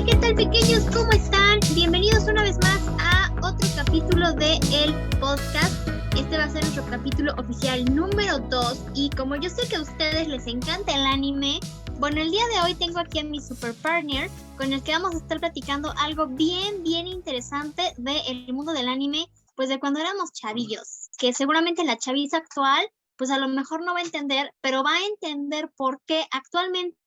¿Qué tal, pequeños? ¿Cómo están? Bienvenidos una vez más a otro capítulo de el podcast. Este va a ser nuestro capítulo oficial número 2 y como yo sé que a ustedes les encanta el anime, bueno, el día de hoy tengo aquí a mi super partner con el que vamos a estar platicando algo bien interesante del mundo del anime, pues de cuando éramos chavillos, que seguramente la chaviza actual pues a lo mejor no va a entender, pero va a entender por qué actualmente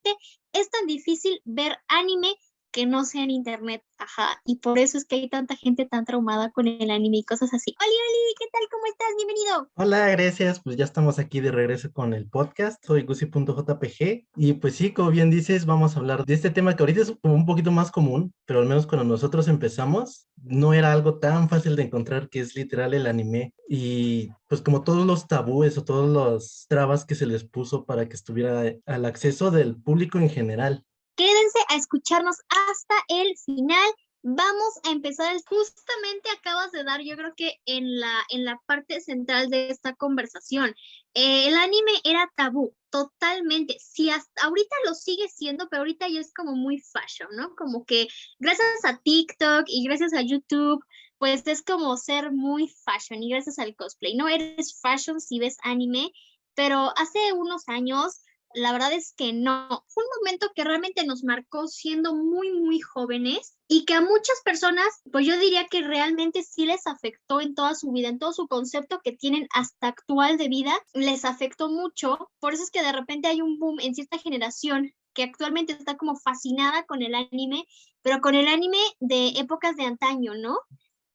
es tan difícil ver anime que no sea en internet, ajá, y por eso es que hay tanta gente tan traumada con el anime y cosas así. Oli, ¿qué tal? ¿Cómo estás? Bienvenido. Hola, gracias. Pues ya estamos aquí de regreso con el podcast. Soy Gusi.jpg y pues sí, como bien dices, vamos a hablar de este tema que ahorita es como un poquito más común, pero al menos cuando nosotros empezamos no era algo tan fácil de encontrar, que es literal el anime. Y pues como todos los tabúes o todos los trabas que se les puso para que estuviera al acceso del público en general. Quédense a escucharnos hasta el final. Vamos a empezar. Justamente acabas de dar, yo creo que en la parte central de esta conversación. El anime era tabú, totalmente. Sí, hasta ahorita lo sigue siendo, pero ahorita ya es como muy fashion, ¿no? Como que gracias a TikTok y gracias a YouTube, pues es como ser muy fashion y gracias al cosplay. No eres fashion si ves anime, pero hace unos años la verdad es que no. Fue un momento que realmente nos marcó siendo muy jóvenes y que a muchas personas, pues yo diría que realmente sí les afectó en toda su vida, en todo su concepto que tienen hasta actual de vida, les afectó mucho. Por eso es que de repente hay un boom en cierta generación que actualmente está como fascinada con el anime, pero con el anime de épocas de antaño, ¿no?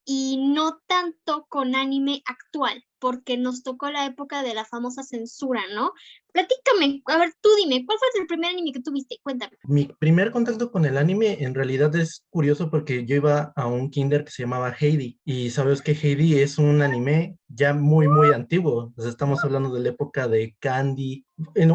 Y no tanto con anime actual, porque nos tocó la época de la famosa censura, ¿no? Platícame, a ver, tú dime, ¿cuál fue el primer anime que tuviste? Cuéntame. Mi primer contacto con el anime en realidad es curioso porque yo iba a un kinder que se llamaba Heidi y sabes que Heidi es un anime ya muy antiguo. O sea, estamos hablando de la época de Candy.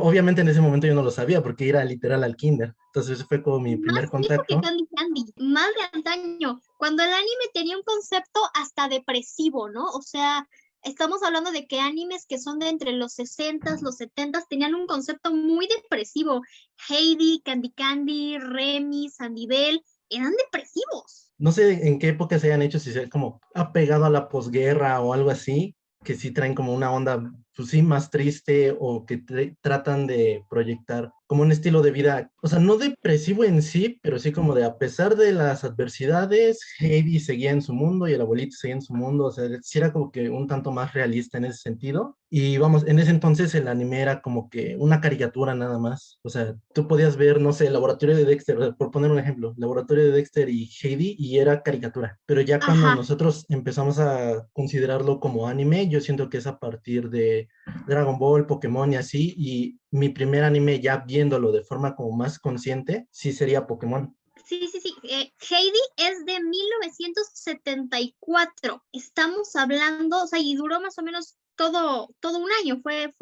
Obviamente en ese momento yo no lo sabía porque era literal al kinder. Entonces ese fue como mi primer Más viejo que contacto. Candy, más de antaño, cuando el anime tenía un concepto hasta depresivo, ¿no? O sea, estamos hablando de que animes que son de entre los 60s, los 70s, tenían un concepto muy depresivo. Heidi, Candy, Remy, Sandivel, eran depresivos. No sé en qué época se hayan hecho, si se como apegado a la posguerra o algo así, que sí traen como una onda, pues sí, más triste o que tratan de proyectar como un estilo de vida, o sea, no depresivo en sí, pero sí como de a pesar de las adversidades, Heidi seguía en su mundo y el abuelito seguía en su mundo, o sea, sí era como que un tanto más realista en ese sentido. Y vamos, en ese entonces el anime era como que una caricatura nada más, o sea, tú podías ver, no sé, el laboratorio de Dexter, o sea, por poner un ejemplo, laboratorio de Dexter y Heidi y era caricatura, pero ya cuando Ajá. nosotros empezamos a considerarlo como anime, yo siento que es a partir de Dragon Ball, Pokémon y así, y mi primer anime ya viéndolo de forma como más consciente, sí sería Pokémon. Sí. Heidi es de 1974. Estamos hablando, o sea, y duró más o menos todo un año. Fue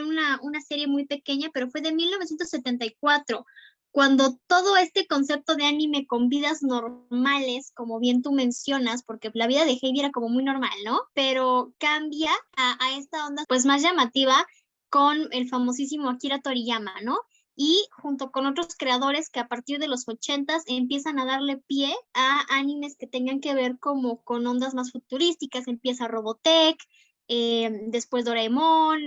una serie muy pequeña, pero fue de 1974, cuando todo este concepto de anime con vidas normales, como bien tú mencionas, porque la vida de Heidi era como muy normal, ¿no? Pero cambia a esta onda, pues más llamativa con el famosísimo Akira Toriyama, ¿no? Y junto con otros creadores que a partir de los 80s empiezan a darle pie a animes que tengan que ver como con ondas más futurísticas. Empieza Robotech, después Doraemon,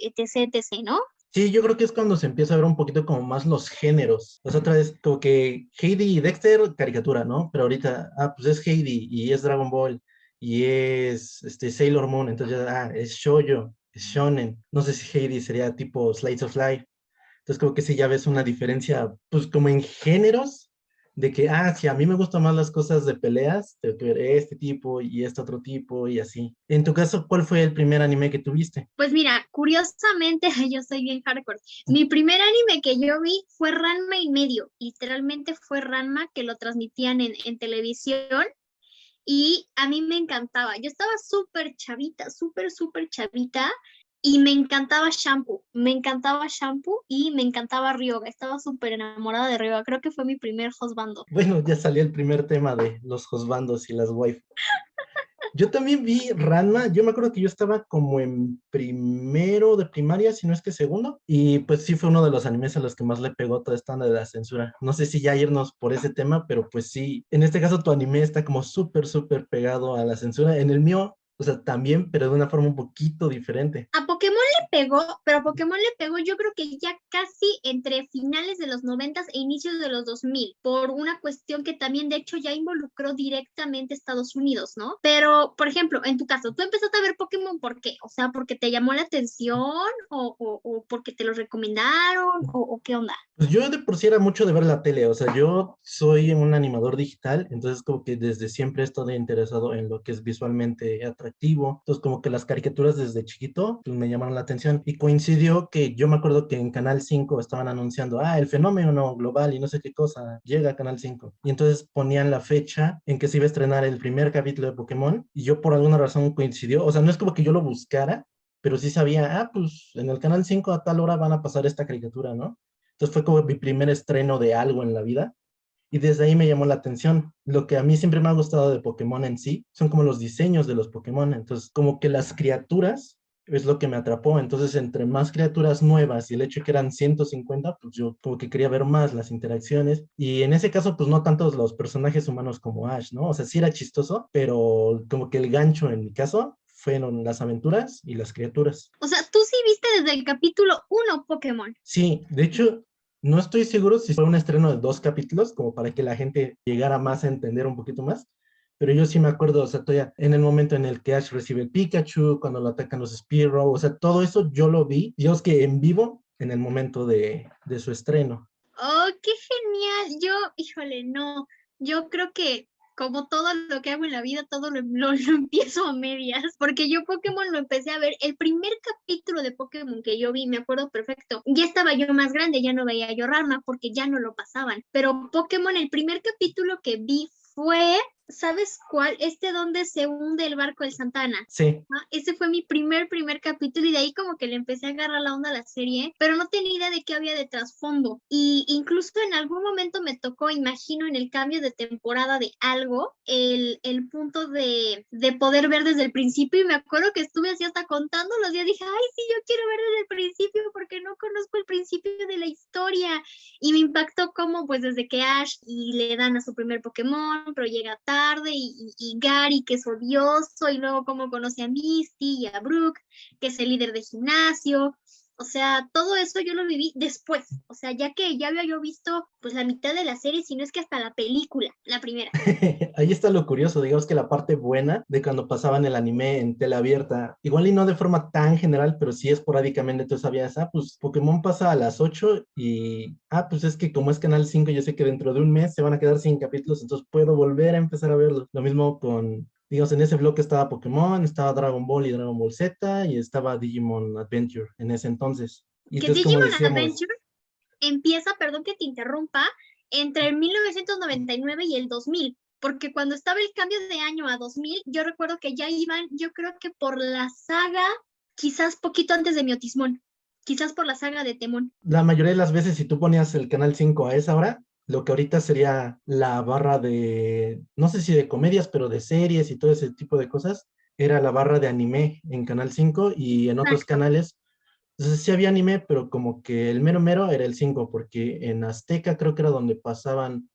etc, ¿no? Sí, yo creo que es cuando se empieza a ver un poquito como más los géneros. O sea, otra vez, como que Heidi y Dexter, caricatura, ¿no? Pero ahorita, pues es Heidi y es Dragon Ball y es Sailor Moon, entonces ya, es Shoujo, es Shonen. No sé si Heidi sería tipo Slice of Life. Entonces creo que sí ya ves una diferencia, pues como en géneros, de que, si a mí me gustan más las cosas de peleas, tengo que ver este tipo y este otro tipo y así. En tu caso, ¿cuál fue el primer anime que tuviste? Pues mira, curiosamente, yo soy bien hardcore. Mi primer anime que yo vi fue Ranma y medio. Literalmente fue Ranma que lo transmitían en televisión y a mí me encantaba. Yo estaba súper chavita, súper chavita y me encantaba Shampoo y me encantaba Ryoga. Estaba súper enamorada de Ryoga. Creo que fue mi primer husbando. Bueno, ya salió el primer tema de los juzbandos y las waifu. Yo también vi Ranma, yo me acuerdo que yo estaba como en primero de primaria, si no es que segundo, y pues sí fue uno de los animes a los que más le pegó toda esta onda de la censura. No sé si ya irnos por ese tema, pero pues sí, en este caso tu anime está como súper, súper pegado a la censura. En el mío, o sea, también, pero de una forma un poquito diferente. A Pokémon le pegó, pero a Pokémon le pegó yo creo que ya casi entre finales de los 90 e inicios de los 2000 por una cuestión que también de hecho ya involucró directamente a Estados Unidos, ¿no? Pero, por ejemplo, en tu caso, ¿tú empezaste a ver Pokémon por qué? O sea, ¿porque te llamó la atención o porque te lo recomendaron o qué onda? Pues yo de por sí era mucho de ver la tele, o sea, yo soy un animador digital, entonces como que desde siempre he estado interesado en lo que es visualmente atractivo, entonces como que las caricaturas desde chiquito pues me llamaron la atención y coincidió que yo me acuerdo que en Canal 5 estaban anunciando, el fenómeno global y no sé qué cosa llega a Canal 5 y entonces ponían la fecha en que se iba a estrenar el primer capítulo de Pokémon y yo por alguna razón coincidió, o sea, no es como que yo lo buscara, pero sí sabía, pues en el Canal 5 a tal hora van a pasar esta caricatura, ¿no? Entonces fue como mi primer estreno de algo en la vida y desde ahí me llamó la atención. Lo que a mí siempre me ha gustado de Pokémon en sí son como los diseños de los Pokémon. Entonces como que las criaturas es lo que me atrapó. Entonces entre más criaturas nuevas y el hecho de que eran 150, pues yo como que quería ver más las interacciones. Y en ese caso pues no tantos los personajes humanos como Ash, ¿no? O sea, sí era chistoso, pero como que el gancho en mi caso fueron las aventuras y las criaturas. O sea, tú sí viste desde el capítulo 1 Pokémon. Sí, de hecho, no estoy seguro si fue un estreno de 2 capítulos, como para que la gente llegara más a entender un poquito más, pero yo sí me acuerdo, o sea, todavía en el momento en el que Ash recibe el Pikachu, cuando lo atacan los Spearow, o sea, todo eso yo lo vi, digamos que en vivo, en el momento de su estreno. Oh, qué genial. Yo, híjole, no. Yo creo que como todo lo que hago en la vida, todo lo empiezo a medias, porque yo Pokémon lo empecé a ver, el primer capítulo de Pokémon que yo vi, me acuerdo perfecto, ya estaba yo más grande, ya no veía yo Rama porque ya no lo pasaban, pero Pokémon, el primer capítulo que vi fue, ¿sabes cuál? Este donde se hunde el barco del Santana. Sí, Ese fue mi primer capítulo y de ahí como que le empecé a agarrar la onda a la serie, pero no tenía idea de qué había de trasfondo. Y incluso en algún momento me tocó, imagino, en el cambio de temporada de algo, el punto de poder ver desde el principio y me acuerdo que estuve así hasta contando los días, dije, ay, sí, yo quiero ver desde el principio porque no conozco el principio de la historia. Y me impactó como pues desde que Ash y le dan a su primer Pokémon, pero llega tarde y Gary que es odioso y luego cómo conoce a Misty y a Brooke, que es el líder de gimnasio. O sea, todo eso yo lo viví después. O sea, ya que ya había yo visto pues la mitad de la serie, si no es que hasta la película, la primera. ahí está lo curioso, digamos que la parte buena de cuando pasaban el anime en tela abierta, igual y no de forma tan general, pero sí esporádicamente tú sabías, pues Pokémon pasa a las 8 y, pues es que como es Canal 5, yo sé que dentro de un mes se van a quedar sin capítulos, entonces puedo volver a empezar a verlo. Lo mismo con, digamos, en ese bloque estaba Pokémon, estaba Dragon Ball y Dragon Ball Z y estaba Digimon Adventure en ese entonces. Y Que entonces, como Digimon decíamos, Adventure empieza, perdón que te interrumpa, entre el 1999 y el 2000, porque cuando estaba el cambio de año a 2000, yo recuerdo que ya iban, yo creo que por la saga, quizás poquito antes de Miotismón, quizás por la saga de Temón. la mayoría de las veces, si tú ponías el Canal 5 a esa hora, lo que ahorita sería la barra de, no sé si de comedias, pero de series y todo ese tipo de cosas, era la barra de anime en Canal 5 y en otros Exacto. canales. Entonces sí había anime, pero como que el mero mero era el 5 porque en Azteca creo que era donde pasaban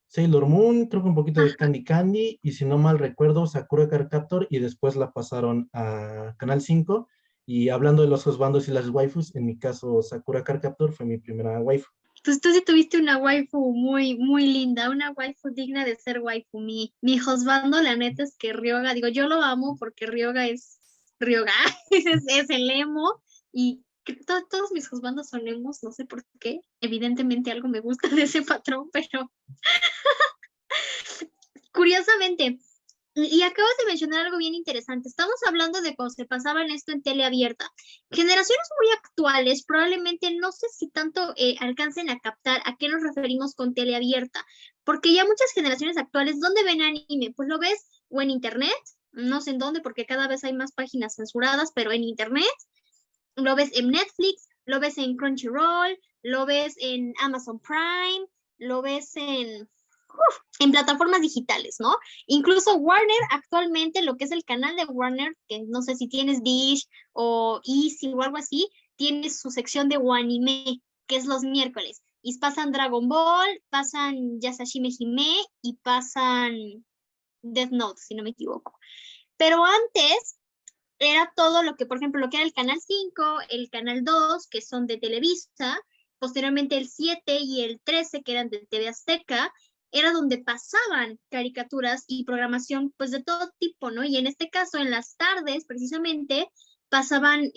Sailor Moon, creo que un poquito de Ajá. Candy Candy, y si no mal recuerdo, Sakura Card Captor, y después la pasaron a Canal 5. Y hablando de los husbandos y las waifus, en mi caso, Sakura Card Captor fue mi primera waifu. Pues tú sí tuviste una waifu muy, muy linda, una waifu digna de ser waifu. Mi husbando, la neta es que Ryoga, digo, yo lo amo porque Ryoga es Ryoga, es el emo y todos mis husbandos son emos, no sé por qué. Evidentemente algo me gusta de ese patrón, pero curiosamente, y acabas de mencionar algo bien interesante. Estamos hablando de cuando se pasaban esto en tele abierta. Generaciones muy actuales probablemente no sé si tanto alcancen a captar a qué nos referimos con tele abierta, porque ya muchas generaciones actuales, ¿dónde ven anime? Pues lo ves o en internet, no sé en dónde, porque cada vez hay más páginas censuradas, pero en internet, lo ves en Netflix, lo ves en Crunchyroll, lo ves en Amazon Prime, lo ves en en plataformas digitales, ¿no? Incluso Warner actualmente, lo que es el canal de Warner, que no sé si tienes Dish o Easy o algo así, tiene su sección de Wanime, que es los miércoles. Y pasan Dragon Ball, pasan Yasashime Hime y pasan Death Note, si no me equivoco. Pero antes era todo lo que, por ejemplo, lo que era el Canal 5, el Canal 2, que son de Televisa, posteriormente el 7 y el 13, que eran de TV Azteca, era donde pasaban caricaturas y programación, pues de todo tipo, ¿no? Y en este caso, en las tardes, precisamente, pasaban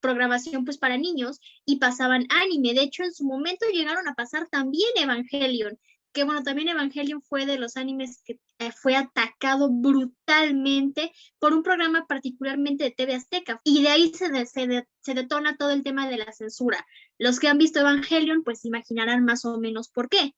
programación, pues para niños y pasaban anime. De hecho, en su momento llegaron a pasar también Evangelion, que bueno, también Evangelion fue de los animes que fue atacado brutalmente por un programa particularmente de TV Azteca, y de ahí se detona todo el tema de la censura. Los que han visto Evangelion, pues imaginarán más o menos por qué.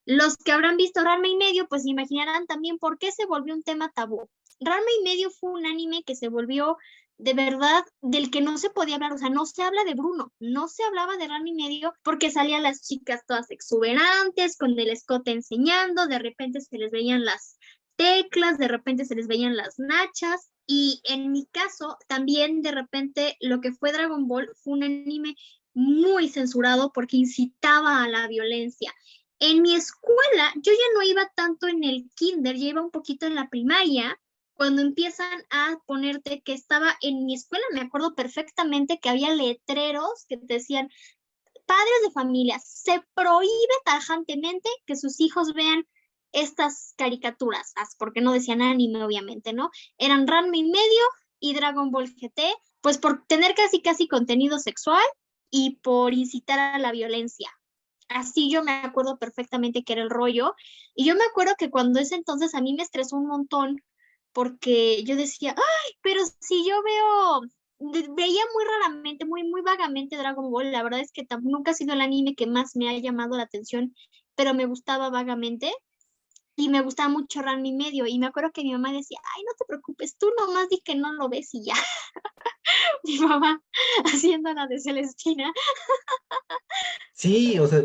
Los que habrán visto Ranma y medio, pues imaginarán también por qué se volvió un tema tabú. Ranma y medio fue un anime que se volvió de verdad del que no se podía hablar, o sea, no se habla de Bruno, no se hablaba de Ranma y medio porque salían las chicas todas exuberantes, con el escote enseñando, de repente se les veían las teclas, de repente se les veían las nachas, y en mi caso también de repente lo que fue Dragon Ball fue un anime muy censurado porque incitaba a la violencia. En mi escuela, yo ya no iba tanto en el kinder, ya iba un poquito en la primaria, cuando empiezan a ponerte que estaba en mi escuela, me acuerdo perfectamente que había letreros que te decían, padres de familia, se prohíbe tajantemente que sus hijos vean estas caricaturas, porque no decían anime, obviamente, ¿no? Eran Ranma y medio y Dragon Ball GT, pues por tener casi casi contenido sexual y por incitar a la violencia. Así yo me acuerdo perfectamente que era el rollo. Y yo me acuerdo que cuando ese entonces a mí me estresó un montón porque yo decía, ay, pero si yo veía muy raramente, muy vagamente Dragon Ball. La verdad es que nunca ha sido el anime que más me ha llamado la atención, pero me gustaba vagamente. Y me gustaba mucho Ranma y medio. Y me acuerdo que mi mamá decía, ay, no te preocupes, tú nomás di que no lo ves y ya. Mi mamá haciendo la de Celestina. Sí, o sea,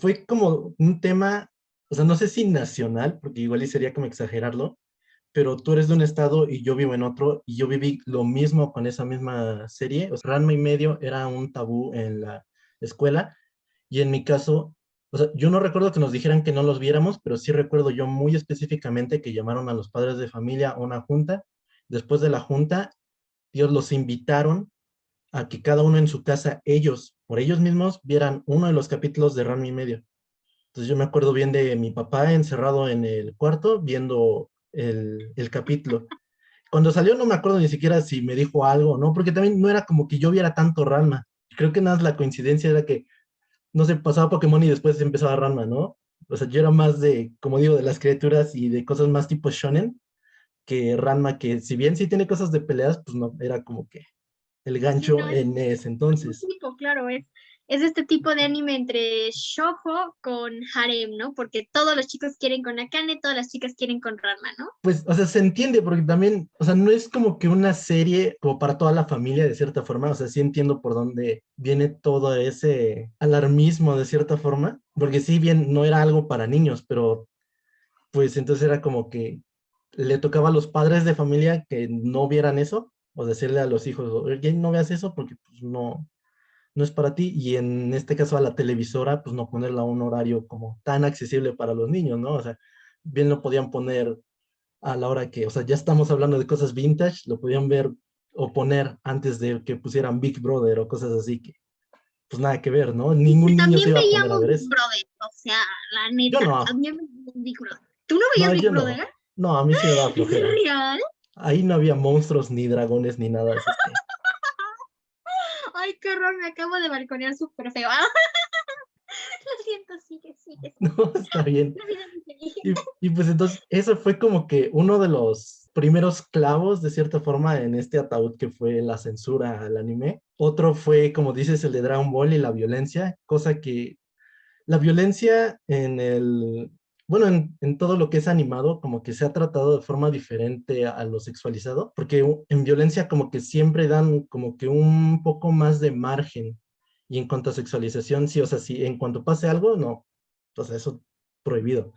fue como un tema, o sea, no sé si nacional, porque igual y sería como exagerarlo, pero tú eres de un estado y yo vivo en otro, y yo viví lo mismo con esa misma serie. O sea, Ranma y medio era un tabú en la escuela, y en mi caso, o sea, yo no recuerdo que nos dijeran que no los viéramos, pero sí recuerdo yo muy específicamente que llamaron a los padres de familia a una junta. Después de la junta, ellos los invitaron a que cada uno en su casa, ellos, por ellos mismos, vieran uno de los capítulos de Ranma y medio. Entonces yo me acuerdo bien de mi papá encerrado en el cuarto viendo el capítulo. Cuando salió no me acuerdo ni siquiera si me dijo algo o no, porque también no era como que yo viera tanto Ranma. Creo que nada más la coincidencia era que, no sé, pasaba Pokémon y después empezaba Ranma, ¿no? O sea, yo era más de, como digo, de las criaturas y de cosas más tipo shonen que Ranma, que si bien sí tiene cosas de peleas, pues no, era como que el Sí, gancho no, es en ese un entonces. tipo, claro, es este tipo de anime entre shoujo con harem, ¿no? Porque todos los chicos quieren con Akane, todas las chicas quieren con Ranma, ¿no? Pues, o sea, se entiende porque también, o sea, no es como que una serie como para toda la familia de cierta forma, o sea, sí entiendo por dónde viene todo ese alarmismo de cierta forma, porque sí bien no era algo para niños, pero pues entonces era como que le tocaba a los padres de familia que no vieran eso, o decirle a los hijos, oye, no veas eso porque pues no, no es para ti, y en este caso a la televisora, pues no ponerla a un horario como tan accesible para los niños, ¿no? O sea, bien lo podían poner a la hora que, o sea, ya estamos hablando de cosas vintage, lo podían ver o poner antes de que pusieran Big Brother o cosas así que, pues nada que ver, ¿no? Y que Ningún niño se también iba a poner a veíamos ver Big eso. Brother, o sea, la Yo neta, a no, mí me veíamos Big Brother. ¿Tú no veías no, Big yo no. Brother? No, a mí sí me daba ¿Es flojera. real? Ahí no había monstruos, ni dragones, ni nada, así es que, Ay, qué horror, me acabo de balconear súper feo. Lo siento, sigue. no, está bien. La vida me sigue. Y pues entonces, eso fue como que uno de los primeros clavos, de cierta forma, en este ataúd que fue la censura al anime. Otro fue, como dices, el de Dragon Ball y la violencia, cosa que la violencia en bueno, en todo lo que es animado, como que se ha tratado de forma diferente a lo sexualizado, porque en violencia como que siempre dan como que un poco más de margen. Y en cuanto a sexualización, sí, o sea, sí, en cuanto pase algo, no, o sea, eso prohibido.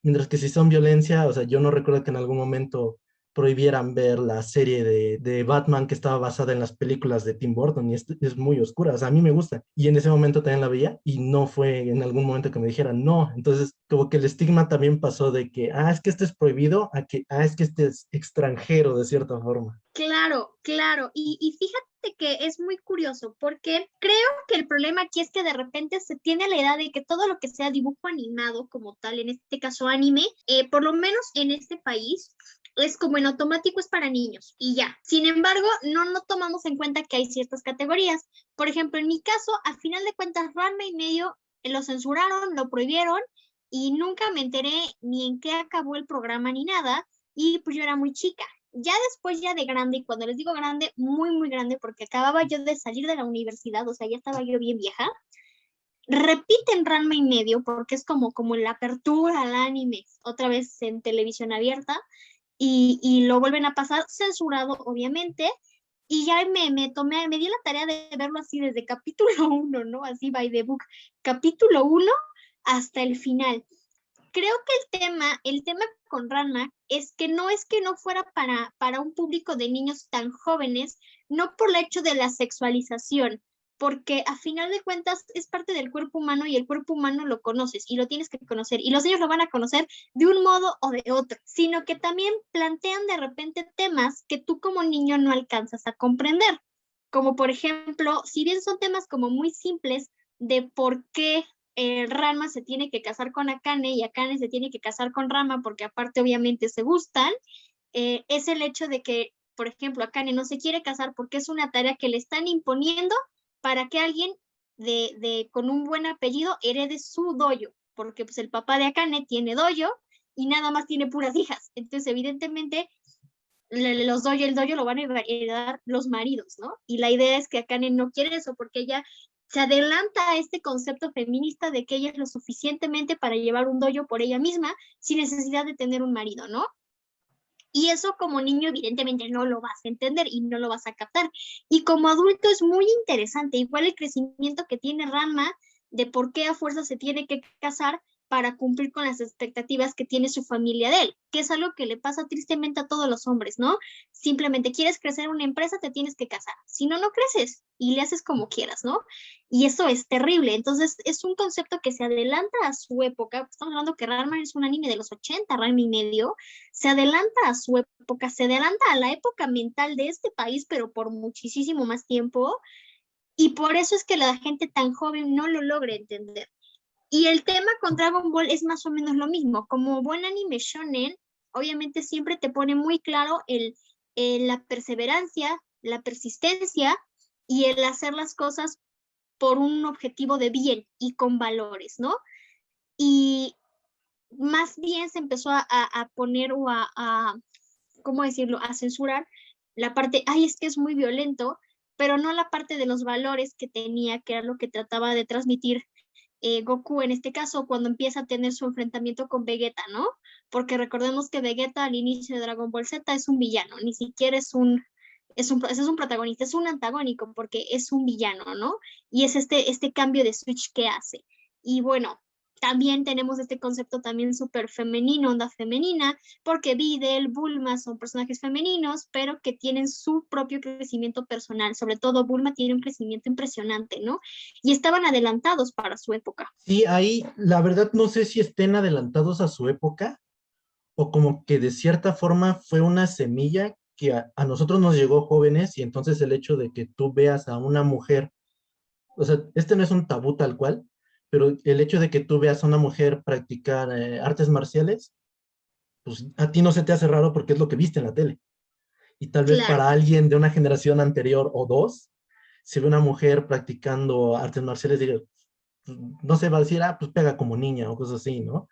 Mientras que si son violencia, o sea, yo no recuerdo que en algún momento prohibieran ver la serie de Batman que estaba basada en las películas de Tim Burton y es muy oscura, o sea, a mí me gusta. Y en ese momento también la veía y no fue en algún momento que me dijeran no. Entonces, como que el estigma también pasó de que, es que este es prohibido, a que, es que este es extranjero de cierta forma. Claro, claro. Y fíjate que es muy curioso porque creo que el problema aquí es que de repente se tiene la idea de que todo lo que sea dibujo animado como tal, en este caso anime, por lo menos en este país, es como en automático es para niños y ya. Sin embargo, no tomamos en cuenta que hay ciertas categorías. Por ejemplo, en mi caso, a final de cuentas, Ranma y medio lo censuraron, lo prohibieron y nunca me enteré ni en qué acabó el programa ni nada. Y pues yo era muy chica. Ya después, ya de grande, y cuando les digo grande, muy, muy grande, porque acababa yo de salir de la universidad, o sea, ya estaba yo bien vieja, repiten Ranma y medio, porque es como la apertura al anime, otra vez en televisión abierta, y lo vuelven a pasar censurado, obviamente, y ya me di la tarea de verlo así desde capítulo uno, ¿no? Así by the book, capítulo uno hasta el final. Creo que el tema con Ranma es que no fuera para un público de niños tan jóvenes, no por el hecho de la sexualización, porque a final de cuentas es parte del cuerpo humano y el cuerpo humano lo conoces y lo tienes que conocer y los niños lo van a conocer de un modo o de otro, sino que también plantean de repente temas que tú como niño no alcanzas a comprender, como por ejemplo, si bien son temas como muy simples de por qué Rama se tiene que casar con Akane y Akane se tiene que casar con Rama porque aparte obviamente se gustan, es el hecho de que, por ejemplo, Akane no se quiere casar porque es una tarea que le están imponiendo para que alguien con un buen apellido herede su dojo, porque pues el papá de Akane tiene dojo y nada más tiene puras hijas. Entonces, evidentemente, el dojo lo van a heredar los maridos, ¿no? Y la idea es que Akane no quiere eso porque ella se adelanta a este concepto feminista de que ella es lo suficientemente para llevar un dojo por ella misma sin necesidad de tener un marido, ¿no? Y eso como niño evidentemente no lo vas a entender y no lo vas a captar. Y como adulto es muy interesante, igual el crecimiento que tiene Ranma de por qué a fuerza se tiene que casar para cumplir con las expectativas que tiene su familia de él, que es algo que le pasa tristemente a todos los hombres, ¿no? Simplemente quieres crecer en una empresa, te tienes que casar. Si no, no creces y le haces como quieras, ¿no? Y eso es terrible. Entonces, es un concepto que se adelanta a su época. Estamos hablando que Ranma es un anime de los 80, Ranma y medio, se adelanta a su época, se adelanta a la época mental de este país, pero por muchísimo más tiempo, y por eso es que la gente tan joven no lo logra entender. Y el tema con Dragon Ball es más o menos lo mismo, como buen anime shonen, obviamente siempre te pone muy claro la perseverancia, la persistencia y el hacer las cosas por un objetivo de bien y con valores, ¿no? Y más bien se empezó a poner o ¿cómo decirlo?, a censurar la parte, ay, es que es muy violento, pero no la parte de los valores que tenía, que era lo que trataba de transmitir Goku en este caso, cuando empieza a tener su enfrentamiento con Vegeta, ¿no? Porque recordemos que Vegeta al inicio de Dragon Ball Z es un villano, ni siquiera es un protagonista, es un antagónico porque es un villano, ¿no? Y es este cambio de switch que hace. Y bueno, también tenemos este concepto también súper femenino, onda femenina, porque Videl, Bulma son personajes femeninos, pero que tienen su propio crecimiento personal. Sobre todo Bulma tiene un crecimiento impresionante, ¿no? Y estaban adelantados para su época. Sí, ahí la verdad no sé si estén adelantados a su época o como que de cierta forma fue una semilla que a nosotros nos llegó jóvenes y entonces el hecho de que tú veas a una mujer, o sea, este no es un tabú tal cual, pero el hecho de que tú veas a una mujer practicar artes marciales, pues a ti no se te hace raro porque es lo que viste en la tele. Y tal vez Claro, para alguien de una generación anterior o dos, si ve una mujer practicando artes marciales, diga, pues, no se va a decir, pues pega como niña o cosas así, ¿no?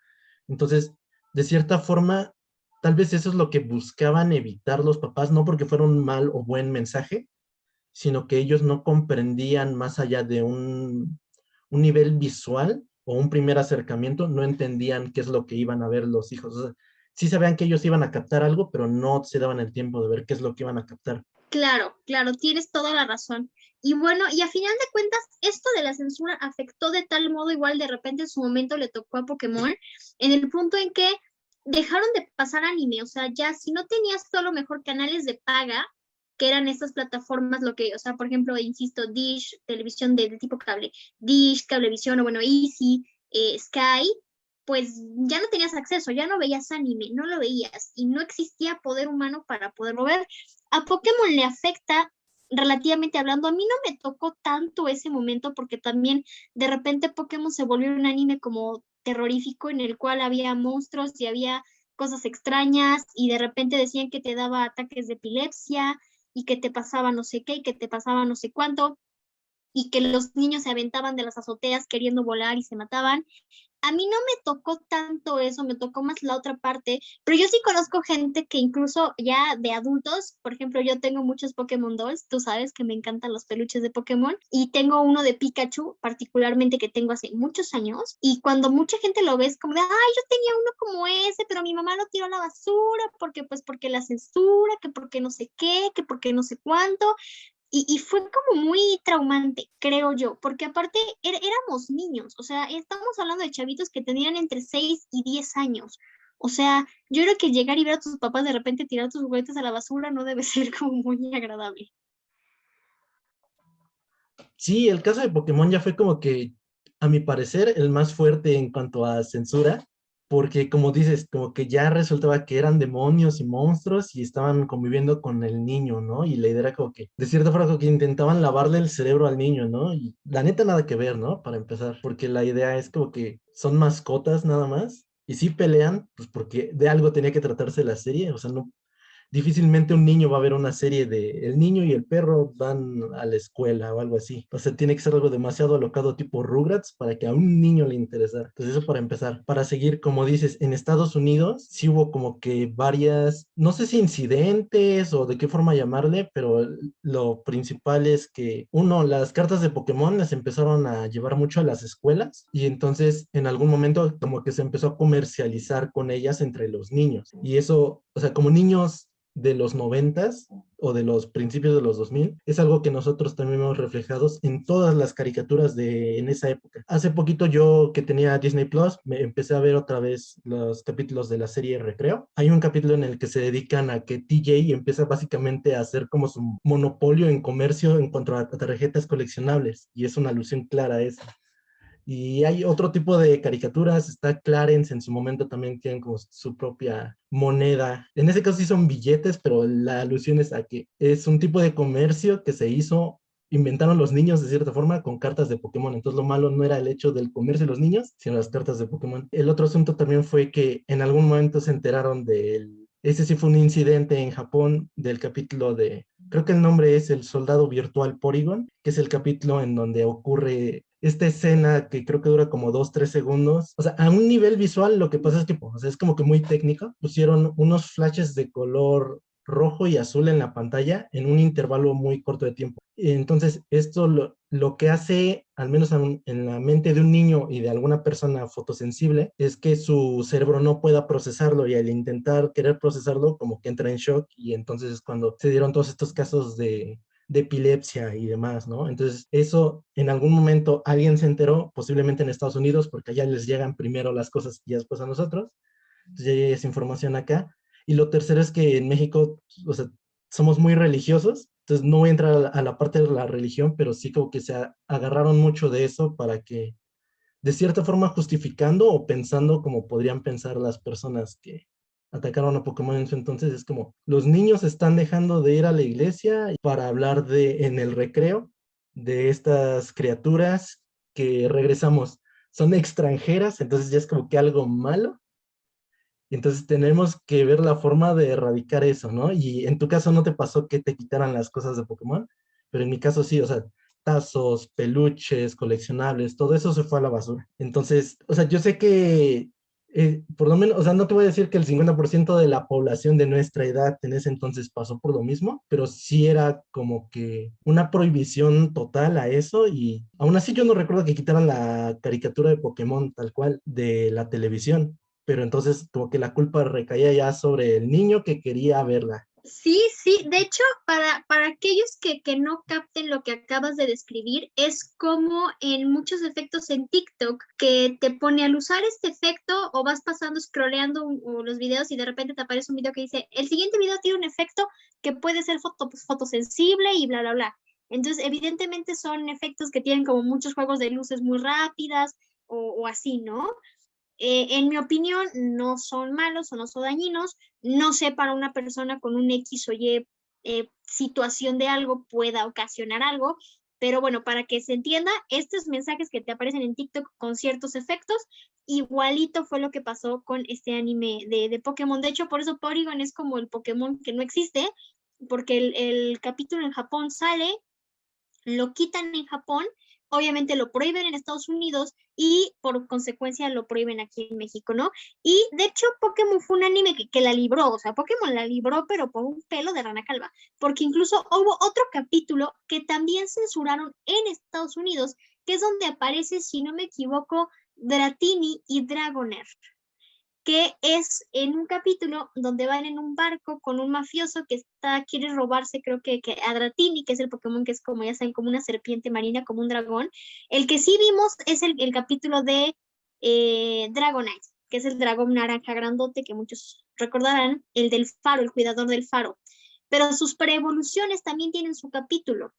Entonces, de cierta forma, tal vez eso es lo que buscaban evitar los papás, no porque fuera un mal o buen mensaje, sino que ellos no comprendían más allá de un nivel visual o un primer acercamiento, no entendían qué es lo que iban a ver los hijos. O sea, sí sabían que ellos iban a captar algo, pero no se daban el tiempo de ver qué es lo que iban a captar. claro, claro, tienes toda la razón. Y bueno, y a final de cuentas, esto de la censura afectó de tal modo, igual de repente en su momento le tocó a Pokémon, en el punto en que dejaron de pasar anime, o sea, ya si no tenías tú a lo mejor canales de paga, que eran estas plataformas, lo que, o sea, por ejemplo, insisto, Dish, televisión de tipo cable, Dish, Cablevisión, o bueno, Easy, Sky, pues ya no tenías acceso, ya no veías anime, no lo veías, y no existía poder humano para poderlo ver. A Pokémon le afecta relativamente hablando, a mí no me tocó tanto ese momento porque también de repente Pokémon se volvió un anime como terrorífico en el cual había monstruos y había cosas extrañas y de repente decían que te daba ataques de epilepsia y que te pasaba no sé qué y que te pasaba no sé cuánto y que los niños se aventaban de las azoteas queriendo volar y se mataban. A mí no me tocó tanto eso, me tocó más la otra parte, pero yo sí conozco gente que incluso ya de adultos, por ejemplo, yo tengo muchos Pokémon Dolls, tú sabes que me encantan los peluches de Pokémon, y tengo uno de Pikachu, particularmente que tengo hace muchos años, y cuando mucha gente lo ve es como de, ay, yo tenía uno como ese, pero mi mamá lo tiró a la basura, porque pues porque la censura, que porque no sé qué, que porque no sé cuánto, y fue como muy traumante, creo yo, porque aparte éramos niños, o sea, estamos hablando de chavitos que tenían entre 6 y 10 años. O sea, yo creo que llegar y ver a tus papás de repente tirar tus juguetes a la basura no debe ser como muy agradable. Sí, el caso de Pokémon ya fue como que, a mi parecer, el más fuerte en cuanto a censura, porque como dices, como que ya resultaba que eran demonios y monstruos y estaban conviviendo con el niño, ¿no? Y la idea era como que, de cierta forma, como que intentaban lavarle el cerebro al niño, ¿no? Y la neta nada que ver, ¿no? Para empezar, porque la idea es como que son mascotas nada más. Y sí pelean, pues porque de algo tenía que tratarse la serie, o sea, no, difícilmente un niño va a ver una serie de el niño y el perro van a la escuela o algo así. O sea, tiene que ser algo demasiado alocado tipo Rugrats para que a un niño le interesara. Entonces eso para empezar. Para seguir, como dices, en Estados Unidos sí hubo como que varias, no sé si incidentes o de qué forma llamarle, pero lo principal es que uno, las cartas de Pokémon las empezaron a llevar mucho a las escuelas y entonces en algún momento como que se empezó a comercializar con ellas entre los niños. Y eso, o sea, como niños de los noventas o de los principios de los 2000 es algo que nosotros también hemos reflejados en todas las caricaturas de en esa época. Hace poquito yo que tenía Disney Plus, me empecé a ver otra vez los capítulos de la serie Recreo. Hay un capítulo en el que se dedican a que TJ empieza básicamente a hacer como su monopolio en comercio en cuanto a tarjetas coleccionables y es una alusión clara a eso. Y hay otro tipo de caricaturas, está Clarence en su momento también tienen como su propia moneda. En ese caso sí son billetes, pero la alusión es a que es un tipo de comercio que se hizo, inventaron los niños de cierta forma con cartas de Pokémon. Entonces lo malo no era el hecho del comercio de los niños, sino las cartas de Pokémon. El otro asunto también fue que en algún momento se enteraron del... Ese sí fue un incidente en Japón del capítulo de, creo que el nombre es El Soldado Virtual Porygon, que es el capítulo en donde ocurre esta escena que creo que dura como 2, 3 segundos. O sea, a un nivel visual lo que pasa es que, o sea, es como que muy técnico. Pusieron unos flashes de color rojo y azul en la pantalla en un intervalo muy corto de tiempo. Entonces, esto lo que hace, al menos en la mente de un niño y de alguna persona fotosensible, es que su cerebro no pueda procesarlo y al intentar querer procesarlo, como que entra en shock y entonces es cuando se dieron todos estos casos de epilepsia y demás, ¿no? Entonces, eso en algún momento alguien se enteró, posiblemente en Estados Unidos, porque allá les llegan primero las cosas y después a nosotros. Entonces, ya llega esa información acá. Y lo tercero es que en México, o sea, somos muy religiosos, entonces no voy a entrar a la parte de la religión, pero sí como que agarraron mucho de eso para que, de cierta forma, justificando o pensando como podrían pensar las personas que atacaron a Pokémon en su entonces, es como, los niños están dejando de ir a la iglesia para hablar de, en el recreo, de estas criaturas que regresamos, son extranjeras, entonces ya es como que algo malo, entonces tenemos que ver la forma de erradicar eso, ¿no? Y en tu caso no te pasó que te quitaran las cosas de Pokémon, pero en mi caso sí, o sea, tazos, peluches, coleccionables, todo eso se fue a la basura. Entonces, o sea, yo sé que por lo menos, o sea, no te voy a decir que el 50% de la población de nuestra edad en ese entonces pasó por lo mismo, pero sí era como que una prohibición total a eso y aún así yo no recuerdo que quitaran la caricatura de Pokémon tal cual de la televisión, pero entonces como que la culpa recaía ya sobre el niño que quería verla. Sí, sí, de hecho, para aquellos que no capten lo que acabas de describir, es como en muchos efectos en TikTok, que te pone al usar este efecto o vas pasando, scrolleando o los videos y de repente te aparece un video que dice, el siguiente video tiene un efecto que puede ser fotosensible y bla, bla, bla. Entonces, evidentemente son efectos que tienen como muchos juegos de luces muy rápidas o así, ¿no? En mi opinión, no son malos o no son dañinos. No sé, para una persona con un X o Y situación de algo pueda ocasionar algo, pero bueno, para que se entienda, estos mensajes que te aparecen en TikTok con ciertos efectos, igualito fue lo que pasó con este anime de Pokémon. De hecho, por eso Porygon es como el Pokémon que no existe, porque el capítulo en Japón sale, lo quitan en Japón, obviamente lo prohíben en Estados Unidos y por consecuencia lo prohíben aquí en México, ¿no? Y de hecho Pokémon fue un anime que la libró, o sea, Pokémon la libró, pero por un pelo de rana calva, porque incluso hubo otro capítulo que también censuraron en Estados Unidos, que es donde aparece, si no me equivoco, Dratini y Dragonair, que es en un capítulo donde van en un barco con un mafioso que quiere robarse, creo que a Dratini, que es el Pokémon que es como ya saben, como una serpiente marina, como un dragón. El que sí vimos es el capítulo de Dragonite, que es el dragón naranja grandote que muchos recordarán, el del faro, el cuidador del faro. Pero sus preevoluciones también tienen su capítulo.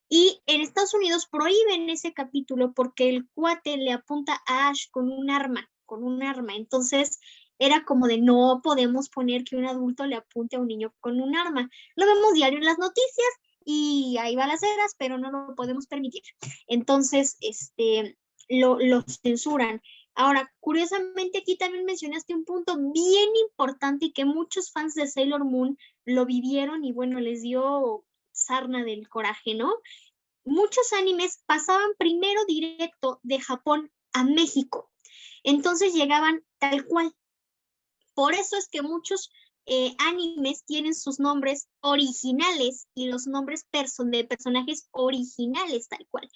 Y en Estados Unidos prohíben ese capítulo porque el cuate le apunta a Ash con un arma, con un arma. Entonces era como de no podemos poner que un adulto le apunte a un niño con un arma. Lo vemos diario en las noticias y hay balaceras, pero no lo podemos permitir. Entonces, lo censuran. Ahora, curiosamente aquí también mencionaste un punto bien importante y que muchos fans de Sailor Moon lo vivieron y bueno, les dio sarna del coraje, ¿no? Muchos animes pasaban primero directo de Japón a México. Entonces llegaban tal cual. Por eso es que muchos animes tienen sus nombres originales y los nombres de personajes originales tal cual.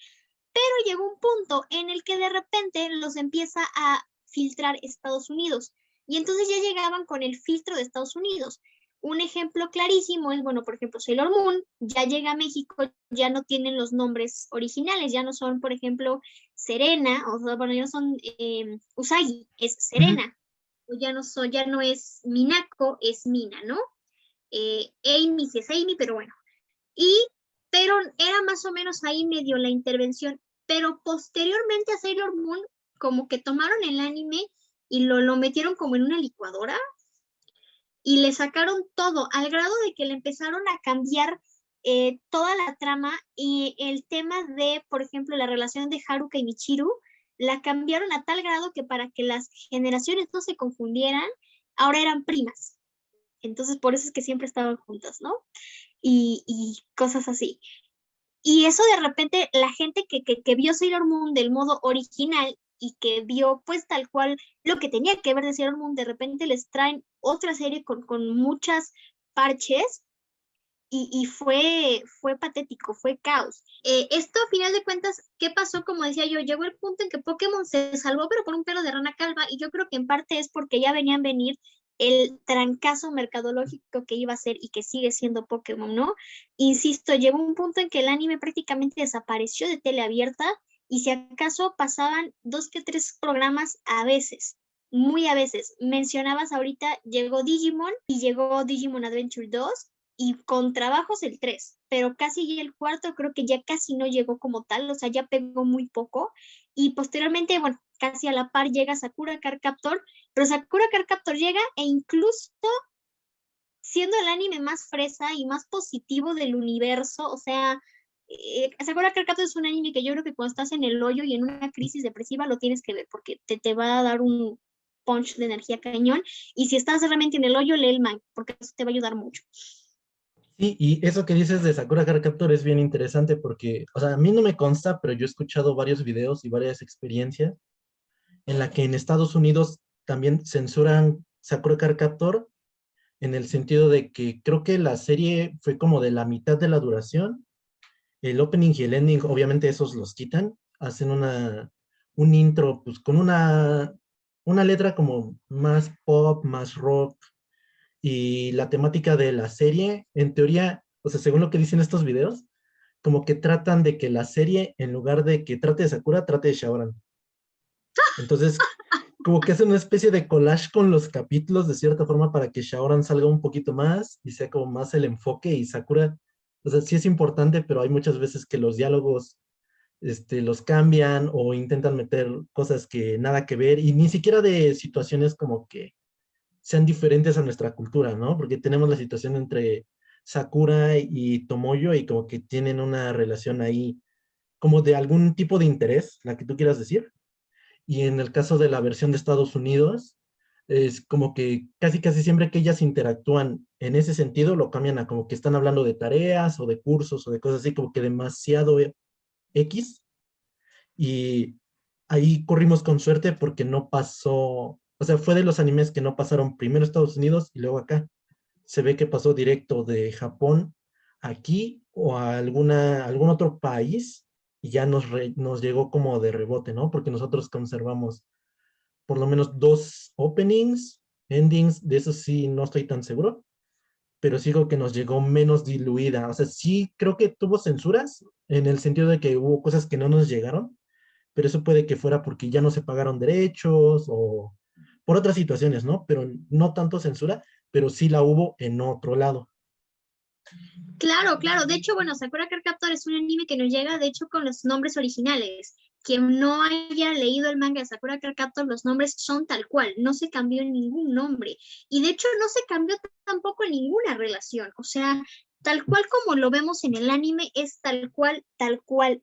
Pero llegó un punto en el que de repente los empieza a filtrar Estados Unidos. Y entonces ya llegaban con el filtro de Estados Unidos. Un ejemplo clarísimo es, bueno, por ejemplo, Sailor Moon ya llega a México, ya no tienen los nombres originales, ya no son, por ejemplo, Serena, o sea, bueno, ya no son Usagi, es Ujú. Serena, o ya no es Minako, es Mina, ¿no? Amy sí es Amy, pero bueno. Y, pero era más o menos ahí medio la intervención, pero posteriormente a Sailor Moon, como que tomaron el anime y lo metieron como en una licuadora y le sacaron todo, al grado de que le empezaron a cambiar toda la trama y el tema de, por ejemplo, la relación de Haruka y Michiru, la cambiaron a tal grado que para que las generaciones no se confundieran, ahora eran primas. Entonces, por eso es que siempre estaban juntas, ¿no? Y cosas así. Y eso de repente, la gente que vio Sailor Moon del modo original y que vio pues tal cual lo que tenía que ver de Sailor Moon, de repente les traen otra serie con muchas parches y fue patético, fue caos. Esto a final de cuentas, ¿qué pasó? Como decía yo, llegó el punto en que Pokémon se salvó, pero por un pelo de rana calva, y yo creo que en parte es porque ya venían venir el trancazo mercadológico que iba a ser y que sigue siendo Pokémon, ¿no? Insisto, llegó un punto en que el anime prácticamente desapareció de tele abierta y si acaso pasaban dos que tres programas a veces, muy a veces. Mencionabas ahorita, llegó Digimon y llegó Digimon Adventure 2 y con trabajos el 3, pero casi el cuarto creo que ya casi no llegó como tal, o sea, ya pegó muy poco. Y posteriormente, bueno, casi a la par llega Sakura Card Captor, pero Sakura Card Captor llega e incluso siendo el anime más fresa y más positivo del universo, o sea, Sakura Card Captor es un anime que yo creo que cuando estás en el hoyo y en una crisis depresiva lo tienes que ver porque te va a dar un punch de energía cañón. Y si estás realmente en el hoyo, lee el manga, porque eso te va a ayudar mucho. Sí, y eso que dices de Sakura Card Captor es bien interesante porque, o sea, a mí no me consta, pero yo he escuchado varios videos y varias experiencias en la que en Estados Unidos también censuran Sakura Card Captor en el sentido de que creo que la serie fue como de la mitad de la duración. El opening y el ending, obviamente esos los quitan, hacen un intro pues con una letra como más pop, más rock, y la temática de la serie, en teoría, o sea, según lo que dicen estos videos, como que tratan de que la serie, en lugar de que trate de Sakura, trate de Shaoran. Entonces, como que hace una especie de collage con los capítulos de cierta forma para que Shaoran salga un poquito más y sea como más el enfoque y Sakura, o sea, sí es importante, pero hay muchas veces que los diálogos los cambian o intentan meter cosas que nada que ver y ni siquiera de situaciones como que sean diferentes a nuestra cultura, ¿no? Porque tenemos la situación entre Sakura y Tomoyo y como que tienen una relación ahí como de algún tipo de interés, la que tú quieras decir. Y en el caso de la versión de Estados Unidos, es como que casi casi siempre que ellas interactúan en ese sentido, lo cambian a como que están hablando de tareas o de cursos o de cosas así, como que demasiado X. Y ahí corrimos con suerte porque no pasó, o sea, fue de los animes que no pasaron primero a Estados Unidos y luego acá. Se ve que pasó directo de Japón aquí o a algún otro país y ya nos llegó como de rebote, ¿no? Porque nosotros conservamos por lo menos dos openings, endings, de eso sí no estoy tan seguro, pero sí creo que nos llegó menos diluida. O sea, sí creo que tuvo censuras en el sentido de que hubo cosas que no nos llegaron, pero eso puede que fuera porque ya no se pagaron derechos o por otras situaciones, ¿no? Pero no tanto censura, pero sí la hubo en otro lado. Claro, claro. De hecho, bueno, Sakura Card Captor es un anime que nos llega, de hecho, con los nombres originales. Quien no haya leído el manga de Sakura Card Captor, los nombres son tal cual, no se cambió ningún nombre. Y de hecho, no se cambió tampoco ninguna relación. O sea, tal cual como lo vemos en el anime, es tal cual